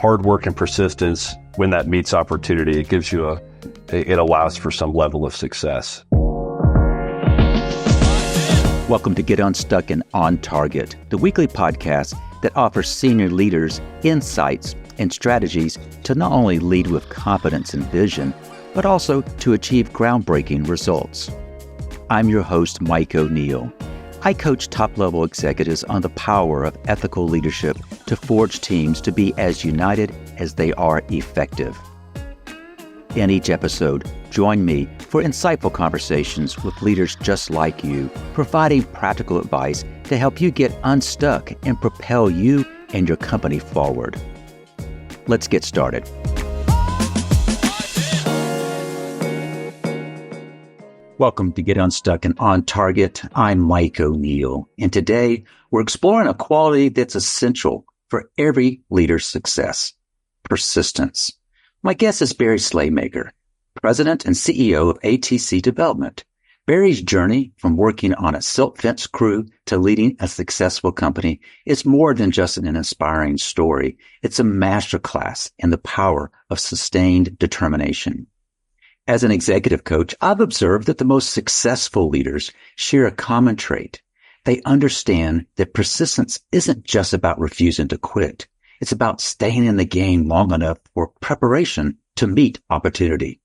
hard work and persistence, when that meets opportunity, it gives you it allows for some level of success. Welcome to Get Unstuck and On Target, the weekly podcast that offers senior leaders insights and strategies to not only lead with confidence and vision, but also to achieve groundbreaking results. I'm your host, Mike O'Neill. I coach top-level executives on the power of ethical leadership to forge teams to be as united as they are effective. In each episode, join me for insightful conversations with leaders just like you, providing practical advice to help you get unstuck and propel you and your company forward. Let's get started. Welcome to Get Unstuck and On Target. I'm Mike O'Neill, and today we're exploring a quality that's essential for every leader's success: persistence. My guest is Barry Slaymaker, President and CEO of ATC Development. Barry's journey from working on a silt fence crew to leading a successful company is more than just an inspiring story. It's a masterclass in the power of sustained determination. As an executive coach, I've observed that the most successful leaders share a common trait. They understand that persistence isn't just about refusing to quit. It's about staying in the game long enough for preparation to meet opportunity.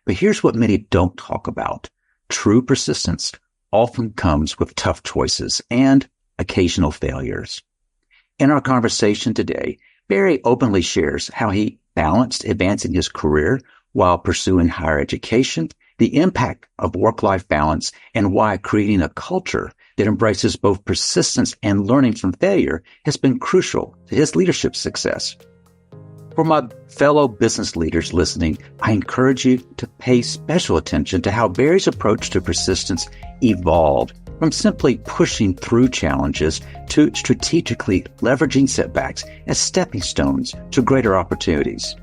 But here's what many don't talk about. True persistence often comes with tough choices and occasional failures. In our conversation today, Barry openly shares how he balanced advancing his career while pursuing higher education, the impact of work-life balance, and why creating a culture that embraces both persistence and learning from failure has been crucial to his leadership success. For my fellow business leaders listening, I encourage you to pay special attention to how Barry's approach to persistence evolved from simply pushing through challenges to strategically leveraging setbacks as stepping stones to greater opportunities.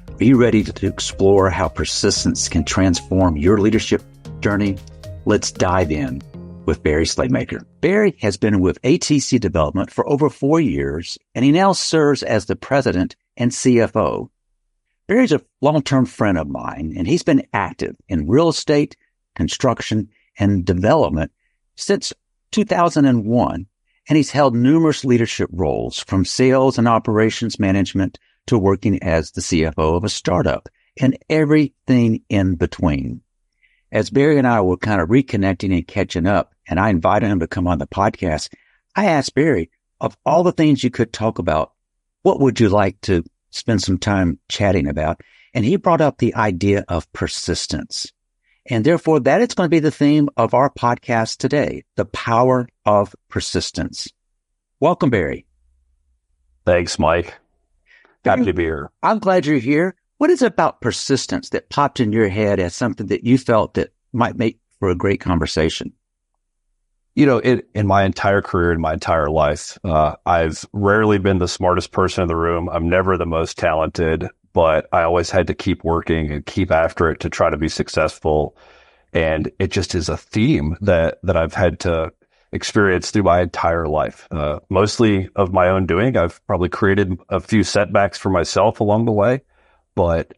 Are you ready to explore how persistence can transform your leadership journey? Let's dive in with Barry Slaymaker. Barry has been with ATC Development for over 4 years, and he now serves as the president and CFO. Barry's a long-term friend of mine, and he's been active in real estate, construction, and development since 2001, and he's held numerous leadership roles from sales and operations management to working as the CFO of a startup and everything in between. As Barry and I were kind of reconnecting and catching up, and I invited him to come on the podcast, I asked Barry, of all the things you could talk about, what would you like to spend some time chatting about? And he brought up the idea of persistence. And therefore, that is going to be the theme of our podcast today, the power of persistence. Welcome, Barry. Thanks, Mike. Happy to be here. I'm glad you're here. What is it about persistence that popped in your head as something that you felt that might make for a great conversation? You know, in my entire career, in my entire life, I've rarely been the smartest person in the room. I'm never the most talented, but I always had to keep working and keep after it to try to be successful. And it just is a theme that I've had to experience through my entire life, mostly of my own doing. I've probably created a few setbacks for myself along the way, but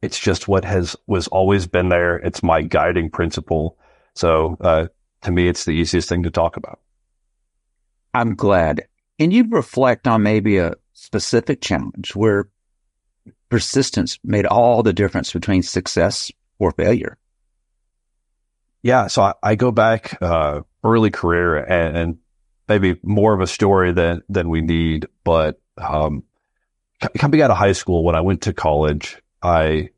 it's just was always been there. It's my guiding principle. So to me, it's the easiest thing to talk about. I'm glad. Can you reflect on maybe a specific challenge where persistence made all the difference between success or failure? Yeah, so I go back early career and maybe more of a story than we need, but coming out of high school, when I went to college, I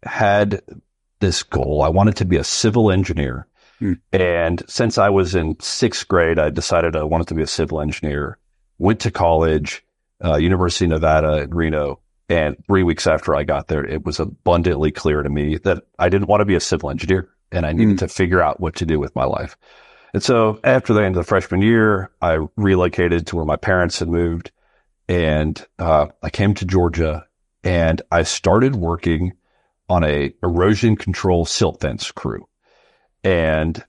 had this goal. I wanted to be a civil engineer. And since I was in 6th grade, I decided I wanted to be a civil engineer, went to college, University of Nevada in Reno. And 3 weeks after I got there, it was abundantly clear to me that I didn't want to be a civil engineer and I needed to figure out what to do with my life. And so after the end of the freshman year, I relocated to where my parents had moved, and I came to Georgia, and I started working on a erosion control silt fence crew. And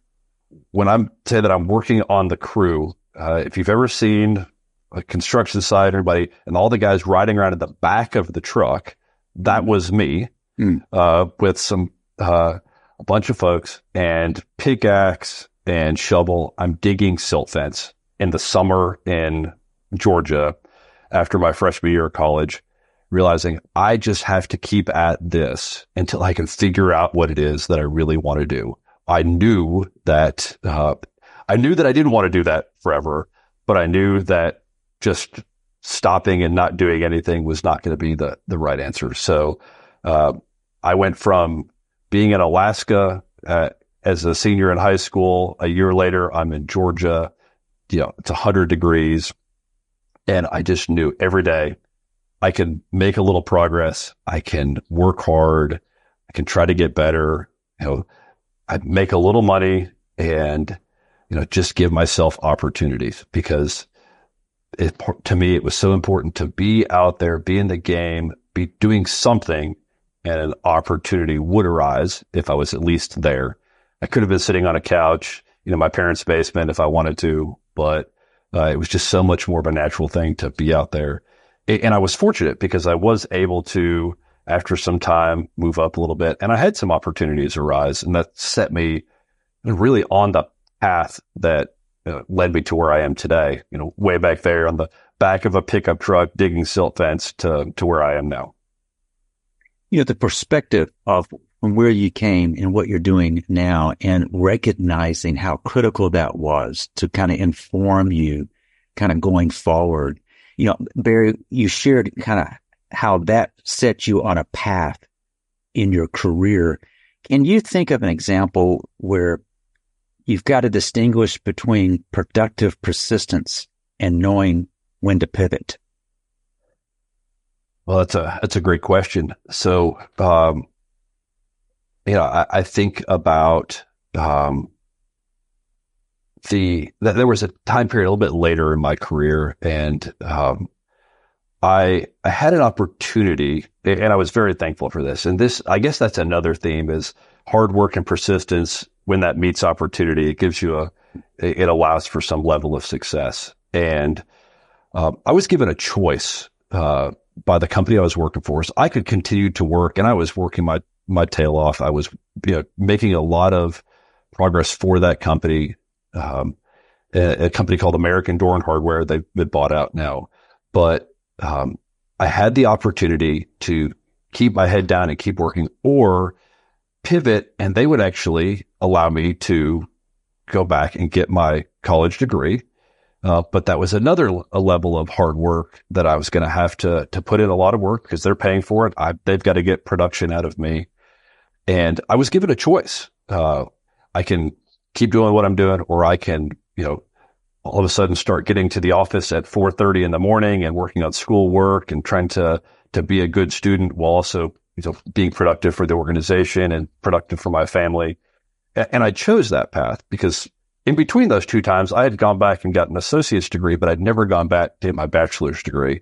when I say that I'm working on the crew, if you've ever seen a construction site, everybody, and all the guys riding around in the back of the truck. That was me, with a bunch of folks, and pickaxe and shovel. I'm digging silt fence in the summer in Georgia after my freshman year of college, realizing I just have to keep at this until I can figure out what it is that I really want to do. I knew that I didn't want to do that forever, but I knew that just stopping and not doing anything was not going to be the right answer. So I went from being in Alaska as a senior in high school. A year later, I'm in Georgia. It's 100 degrees. And I just knew every day I can make a little progress. I can work hard. I can try to get better. I make a little money and, just give myself opportunities, because to me, it was so important to be out there, be in the game, be doing something, and an opportunity would arise if I was at least there. I could have been sitting on a couch, my parents' basement if I wanted to, but it was just so much more of a natural thing to be out there. And I was fortunate because I was able to, after some time, move up a little bit, and I had some opportunities arise, and that set me really on the path that led me to where I am today, way back there on the back of a pickup truck, digging silt fence to where I am now. The perspective of from where you came and what you're doing now, and recognizing how critical that was to kind of inform you kind of going forward. Barry, you shared kind of how that set you on a path in your career. Can you think of an example where you've got to distinguish between productive persistence and knowing when to pivot? Well, that's a great question. So, I think about that there was a time period a little bit later in my career, and I had an opportunity, and I was very thankful for this. And this, I guess, that's another theme: is hard work and persistence. When that meets opportunity, it gives you it allows for some level of success. And I was given a choice by the company I was working for. So I could continue to work, and I was working my tail off. I was making a lot of progress for that company, a company called American Door and Hardware. They've been bought out now. But I had the opportunity to keep my head down and keep working, or pivot, and they would actually allow me to go back and get my college degree. But that was a level of hard work that I was going to have to put in a lot of work, because they're paying for it. They've got to get production out of me. And I was given a choice. I can keep doing what I'm doing, or I can, all of a sudden start getting to the office at 4:30 in the morning and working on school work and trying to be a good student while also, being productive for the organization and productive for my family. And I chose that path because in between those two times, I had gone back and got an associate's degree, but I'd never gone back to get my bachelor's degree.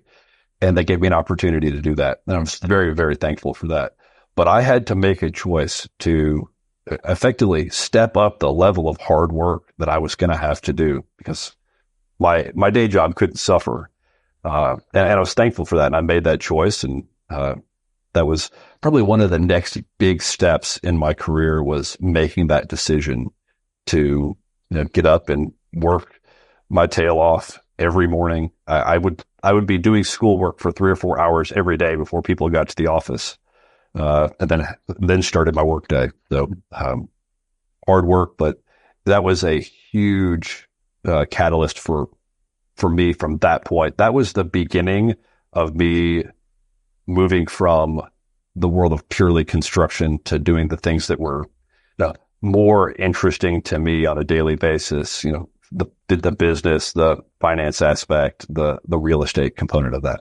And they gave me an opportunity to do that. And I'm very, very thankful for that. But I had to make a choice to effectively step up the level of hard work that I was going to have to do, because my day job couldn't suffer. And I was thankful for that. And I made that choice. And that was probably one of the next big steps in my career, was making that decision to get up and work my tail off every morning. I would be doing schoolwork for 3 or 4 hours every day before people got to the office, and then started my work day. So hard work, but that was a huge catalyst for me from that point. That was the beginning of me moving from the world of purely construction to doing the things that were more interesting to me on a daily basis. The business, the finance aspect, the real estate component of that.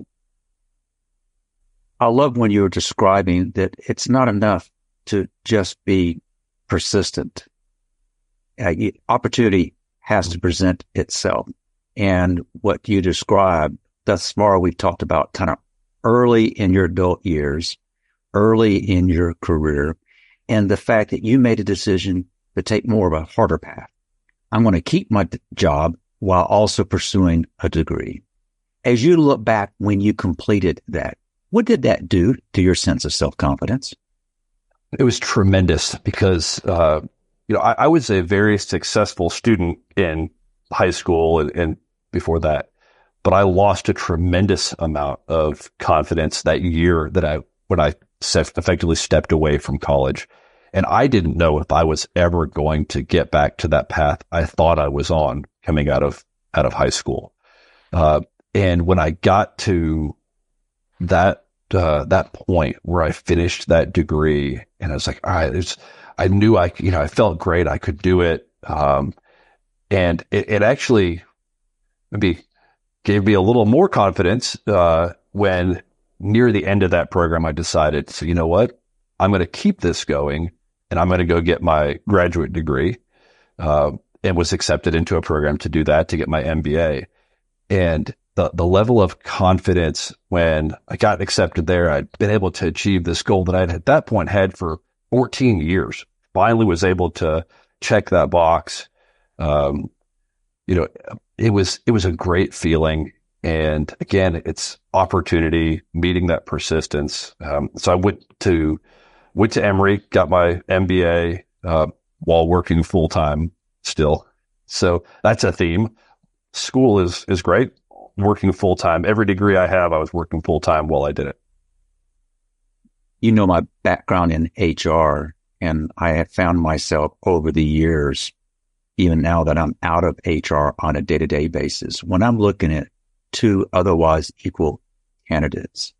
I love when you were describing that it's not enough to just be persistent. Opportunity has to present itself. And what you described thus far, we've talked about kind of early in your adult years, early in your career, and the fact that you made a decision to take more of a harder path. I'm going to keep my job while also pursuing a degree. As you look back when you completed that, what did that do to your sense of self-confidence? It was tremendous because, I was a very successful student in high school and before that, but I lost a tremendous amount of confidence that year when I effectively stepped away from college. And I didn't know if I was ever going to get back to that path I thought I was on coming out of high school. And when I got to that point where I finished that degree and I was like, all right, I knew I felt great. I could do it. And it actually maybe gave me a little more confidence, when near the end of that program, I decided, so you know what, I'm going to keep this going and I'm going to go get my graduate degree, and was accepted into a program to do that, to get my MBA. And the level of confidence when I got accepted there, I'd been able to achieve this goal that I'd at that point had for 14 years, finally was able to check that box. It was a great feeling. And again, it's opportunity, meeting that persistence. So I went to Emory, got my MBA, while working full time still. So that's a theme. School is great. Working full time. Every degree I have, I was working full time while I did it. You know my background in HR, and I have found myself over the years, even now that I'm out of HR on a day-to-day basis, when I'm looking at two otherwise equal candidates,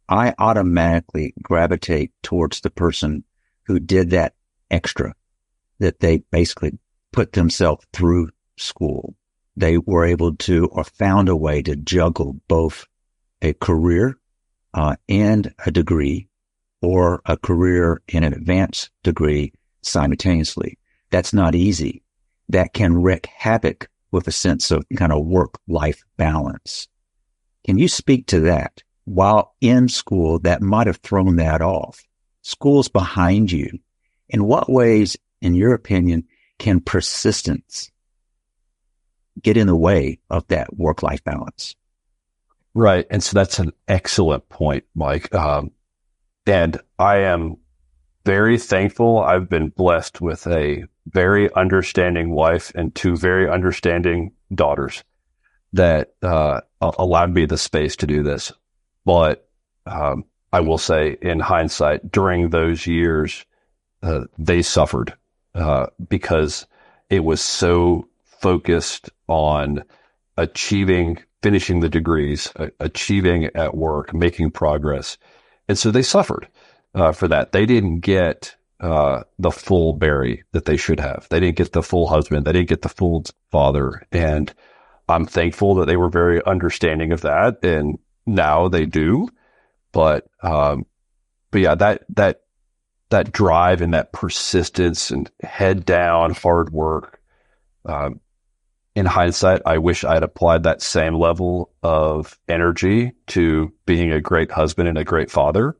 I automatically gravitate towards the person who did that extra, that they basically put themselves through school. They were able to, or found a way to juggle both a career and a degree, or a career and an advanced degree simultaneously. That's not easy. That can wreak havoc with a sense of kind of work-life balance. Can you speak to that? While in school, that might have thrown that off. School's behind you. In what ways, in your opinion, can persistence get in the way of that work-life balance? Right. And so that's an excellent point, Mike. And I am very thankful. I've been blessed with a very understanding wife and two very understanding daughters that allowed me the space to do this. But I will say, in hindsight, during those years, they suffered because it was so focused on finishing the degrees, achieving at work, making progress. And so they suffered for that. They didn't get the full Barry that they should have. They didn't get the full husband. They didn't get the full father. And I'm thankful that they were very understanding of that. And now they do. But yeah, that drive and that persistence and head down, hard work, in hindsight, I wish I'd applied that same level of energy to being a great husband and a great father.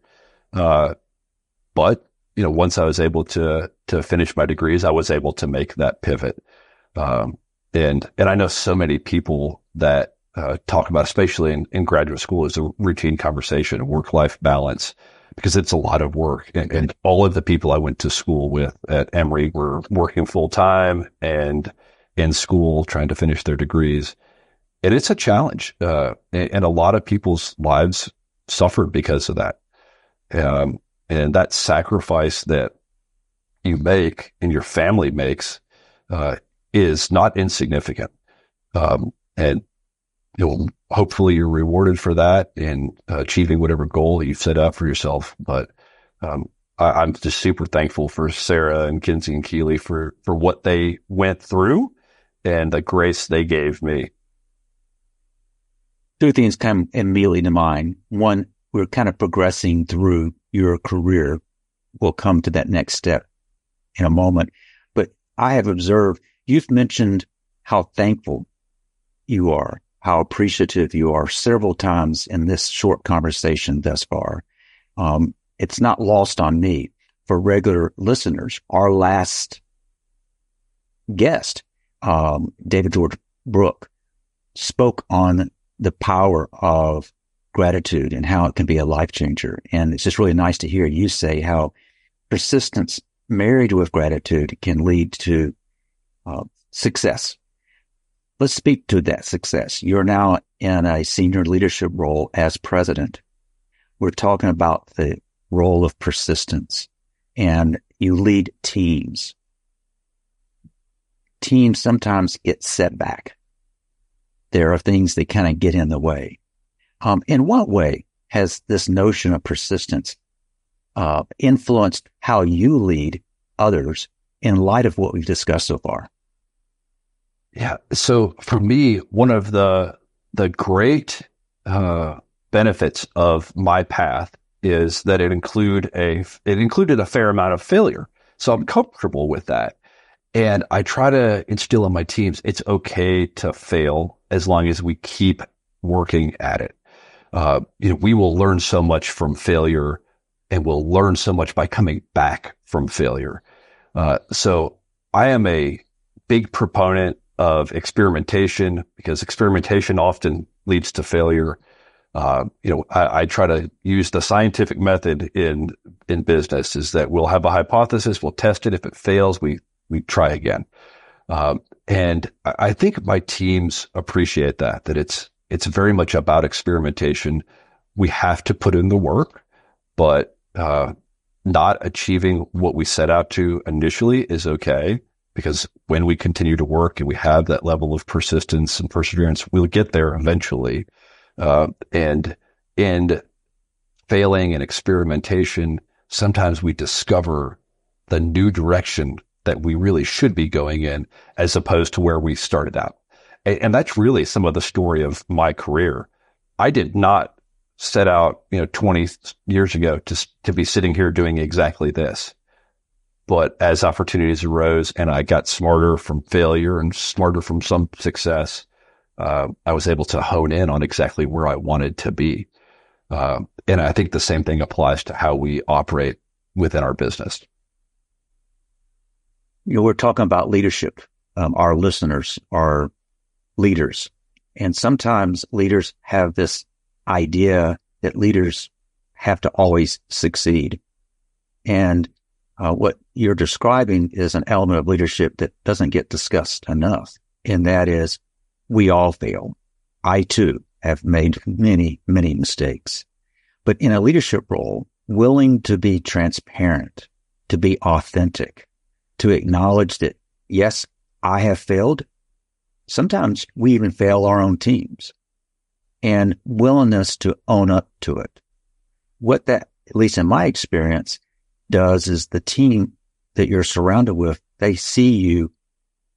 But, once I was able to finish my degrees, I was able to make that pivot. And I know so many people that talk about, especially in graduate school, is a routine conversation, work-life balance, because it's a lot of work. And all of the people I went to school with at Emory were working full time and in school trying to finish their degrees. And it's a challenge. And a lot of people's lives suffered because of that. And that sacrifice that you make and your family makes is not insignificant. And hopefully you're rewarded for that in achieving whatever goal you've set up for yourself. But I'm just super thankful for Sarah and Kinsey and Keely for what they went through and the grace they gave me. Two things come immediately to mind. One, we're kind of progressing through your career. We'll come to that next step in a moment. But I have observed, you've mentioned how thankful you are, how appreciative you are several times in this short conversation thus far. It's not lost on me. For regular listeners, our last guest, David George Brooke, spoke on the power of gratitude and how it can be a life changer. And it's just really nice to hear you say how persistence married with gratitude can lead to success. Let's speak to that success. You're now in a senior leadership role as president. We're talking about the role of persistence, and you lead teams. Teams sometimes get setback. There are things that kind of get in the way. In what way has this notion of persistence influenced how you lead others in light of what we've discussed so far? Yeah. So for me, one of the great benefits of my path is that it included a fair amount of failure. So I'm comfortable with that. And I try to instill in my teams, it's okay to fail as long as we keep working at it. We will learn so much from failure, and we'll learn so much by coming back from failure. So I am a big proponent of experimentation, because experimentation often leads to failure. I try to use the scientific method in business, is that we'll have a hypothesis, we'll test it. If it fails, we try again. And I think my teams appreciate that it's very much about experimentation. We have to put in the work, but not achieving what we set out to initially is okay, because when we continue to work and we have that level of persistence and perseverance, we'll get there eventually. And in failing and experimentation, sometimes we discover the new direction that we really should be going in, as opposed to where we started out. And that's really some of the story of my career. I did not set out, 20 years ago to be sitting here doing exactly this. But as opportunities arose and I got smarter from failure and smarter from some success, I was able to hone in on exactly where I wanted to be. And I think the same thing applies to how we operate within our business. We're talking about leadership. Our listeners are leaders. And sometimes leaders have this idea that leaders have to always succeed. And what you're describing is an element of leadership that doesn't get discussed enough. And that is, we all fail. I too have made many, many mistakes. But in a leadership role, willing to be transparent, to be authentic, to acknowledge that, yes, I have failed. Sometimes we even fail our own teams, and willingness to own up to it. What that, at least in my experience, does is the team that you're surrounded with, they see you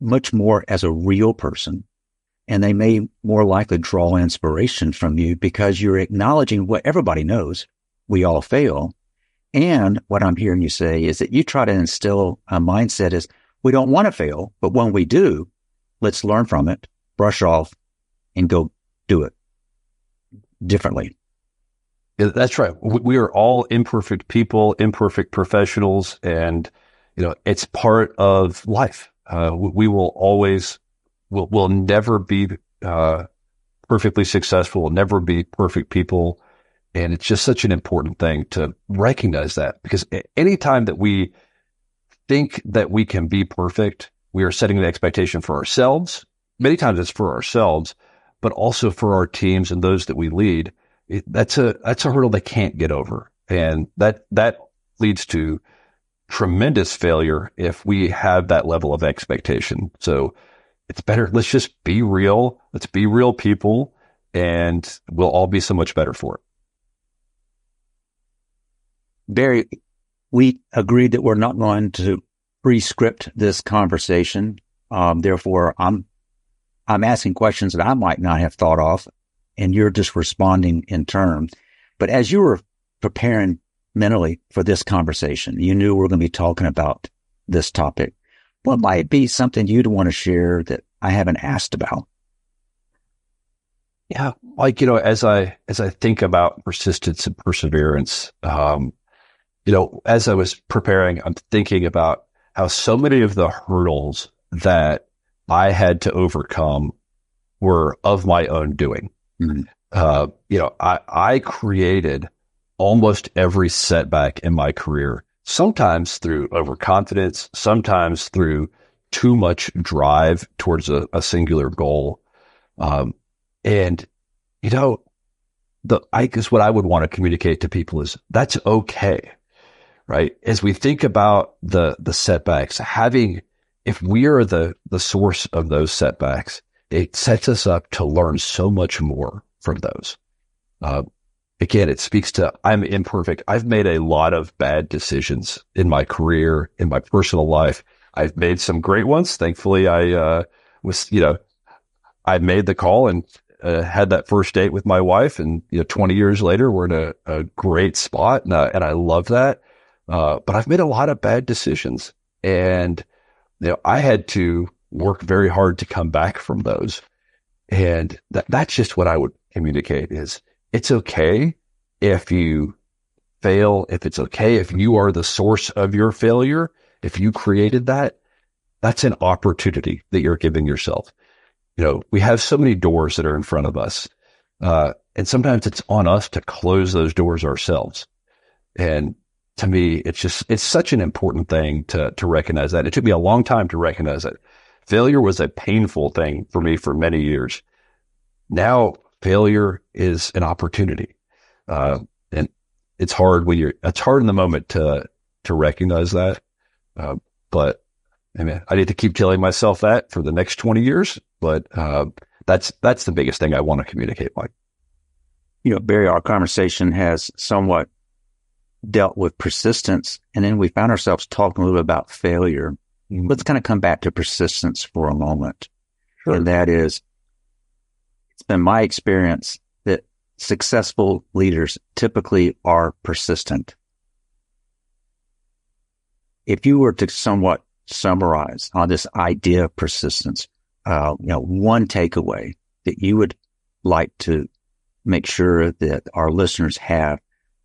much more as a real person, and they may more likely draw inspiration from you because you're acknowledging what everybody knows. We all fail. And what I'm hearing you say is that you try to instill a mindset is, we don't want to fail, but when we do, let's learn from it, brush off, and go do it differently. Yeah, that's right. We are all imperfect people, imperfect professionals, and it's part of life. We will always, we'll never be perfectly successful. We'll never be perfect people. And it's just such an important thing to recognize that, because anytime that we think that we can be perfect, we are setting the expectation for ourselves. Many times it's for ourselves, but also for our teams and those that we lead. That's a hurdle they can't get over. And that leads to tremendous failure if we have that level of expectation. So it's better. Let's just be real. Let's be real people, and we'll all be so much better for it. Barry, we agreed that we're not going to pre-script this conversation. Therefore, I'm asking questions that I might not have thought of, and you're just responding in turn. But as you were preparing mentally for this conversation, you knew we were going to be talking about this topic. What might be something you'd want to share that I haven't asked about? Yeah, as I think about persistence and perseverance, as I was preparing, I'm thinking about how so many of the hurdles that I had to overcome were of my own doing. Mhm. I created almost every setback in my career, sometimes through overconfidence, sometimes through too much drive towards a singular goal. Um, and, you know, I guess what I would want to communicate to people is that's okay, right? As we think about the setbacks, if we are the source of those setbacks, it sets us up to learn so much more from those. Uh, Again, it speaks to I'm imperfect. I've made a lot of bad decisions in my career, in my personal life. I've made some great ones. Thankfully, I made the call and had that first date with my wife. And, 20 years later, we're in a great spot. And I love that. But I've made a lot of bad decisions, and, I had to work very hard to come back from those. And that's just what I would communicate is it's okay if you fail, if it's okay if you are the source of your failure, if you created that, that's an opportunity that you're giving yourself. We have so many doors that are in front of us. And sometimes it's on us to close those doors ourselves. And to me, it's such an important thing to recognize that. It took me a long time to recognize it. Failure was a painful thing for me for many years. Now failure is an opportunity. And it's hard it's hard in the moment to recognize that. But I mean, I need to keep telling myself that for the next 20 years, but, that's the biggest thing I want to communicate, Mike. Barry, our conversation has somewhat dealt with persistence, and then we found ourselves talking a little bit about failure. Let's kind of come back to persistence for a moment. Sure. And that is, it's been my experience that successful leaders typically are persistent. If you were to somewhat summarize on this idea of persistence, one takeaway that you would like to make sure that our listeners have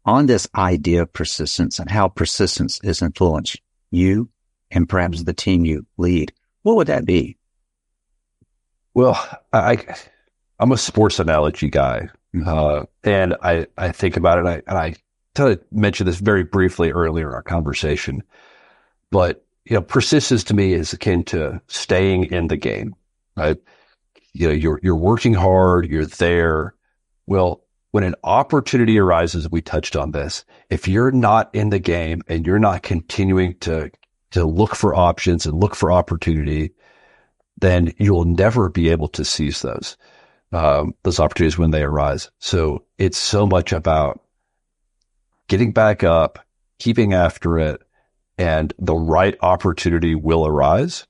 on this idea of persistence and how persistence has influenced you and perhaps the team you lead, what would that be? Well, I'm a sports analogy guy. And I think about it, and I kind of mentioned this very briefly earlier in our conversation, but, persistence to me is akin to staying in the game, right? You're working hard, you're there. Well, when an opportunity arises, we touched on this. If you're not in the game and you're not continuing to look for options and look for opportunity, then you'll never be able to seize those opportunities when they arise. So it's so much about getting back up, keeping after it, and the right opportunity will arise.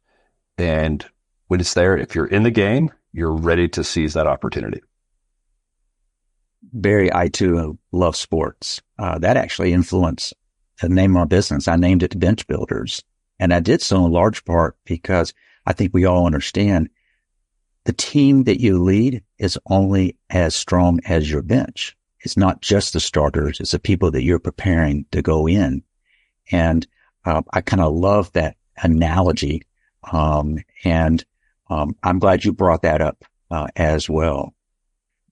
And when it's there, if you're in the game, you're ready to seize that opportunity. Barry, I too love sports. That actually influenced the name of my business. I named it Bench Builders. And I did so in large part because I think we all understand the team that you lead is only as strong as your bench. It's not just the starters. It's the people that you're preparing to go in. And I kind of love that analogy. And I'm glad you brought that up as well.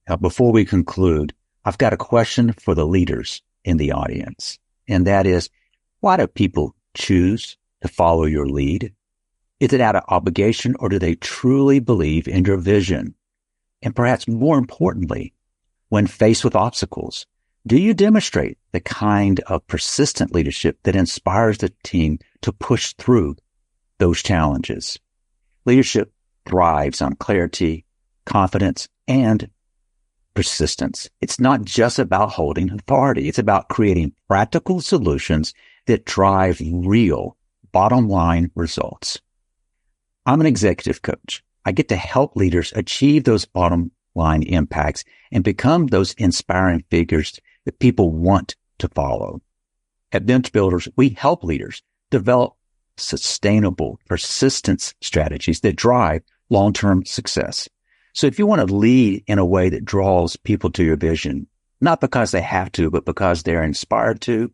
Now, before we conclude, I've got a question for the leaders in the audience. And that is, why do people choose to follow your lead? Is it out of obligation, or do they truly believe in your vision? And perhaps more importantly, when faced with obstacles, do you demonstrate the kind of persistent leadership that inspires the team to push through those challenges? Leadership thrives on clarity, confidence, and persistence. It's not just about holding authority. It's about creating practical solutions that drive real bottom line results. I'm an executive coach. I get to help leaders achieve those bottom line impacts and become those inspiring figures that people want to follow. At Bench Builders, we help leaders develop sustainable persistence strategies that drive long-term success. So if you want to lead in a way that draws people to your vision, not because they have to, but because they're inspired to,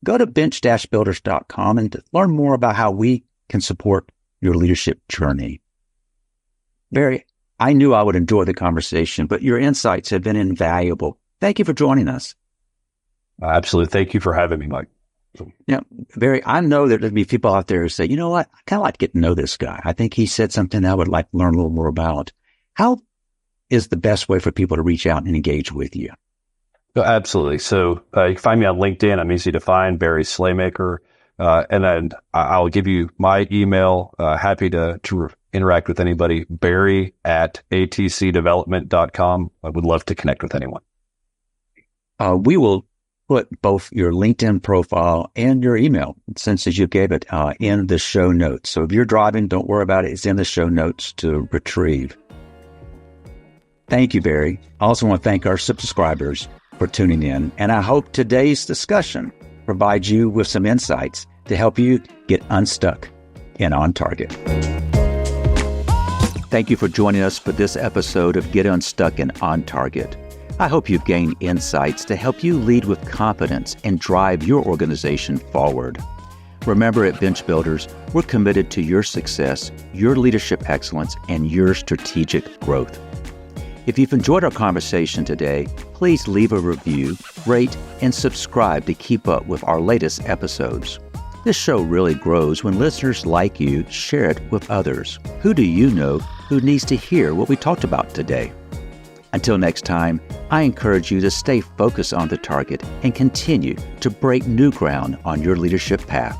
go to bench-builders.com and learn more about how we can support your leadership journey. Barry, I knew I would enjoy the conversation, but your insights have been invaluable. Thank you for joining us. Absolutely. Thank you for having me, Mike. Yeah, Barry, I know that there'll be people out there who say, you know what, I kind of like to get to know this guy. I think he said something I would like to learn a little more about. How is the best way for people to reach out and engage with you? Oh, absolutely. So you can find me on LinkedIn. I'm easy to find, Barry Slaymaker. And then I'll give you my email. Happy to interact with anybody. Barry at atcdevelopment.com. I would love to connect with anyone. We will put both your LinkedIn profile and your email, since as you gave it, in the show notes. So if you're driving, don't worry about it. It's in the show notes to retrieve. Thank you, Barry. I also want to thank our subscribers for tuning in, and I hope today's discussion provides you with some insights to help you get unstuck and on target. Thank you for joining us for this episode of Get Unstuck and On Target. I hope you've gained insights to help you lead with confidence and drive your organization forward. Remember, at Bench Builders, we're committed to your success, your leadership excellence, and your strategic growth. If you've enjoyed our conversation today, please leave a review, rate, and subscribe to keep up with our latest episodes. This show really grows when listeners like you share it with others. Who do you know who needs to hear what we talked about today? Until next time, I encourage you to stay focused on the target and continue to break new ground on your leadership path.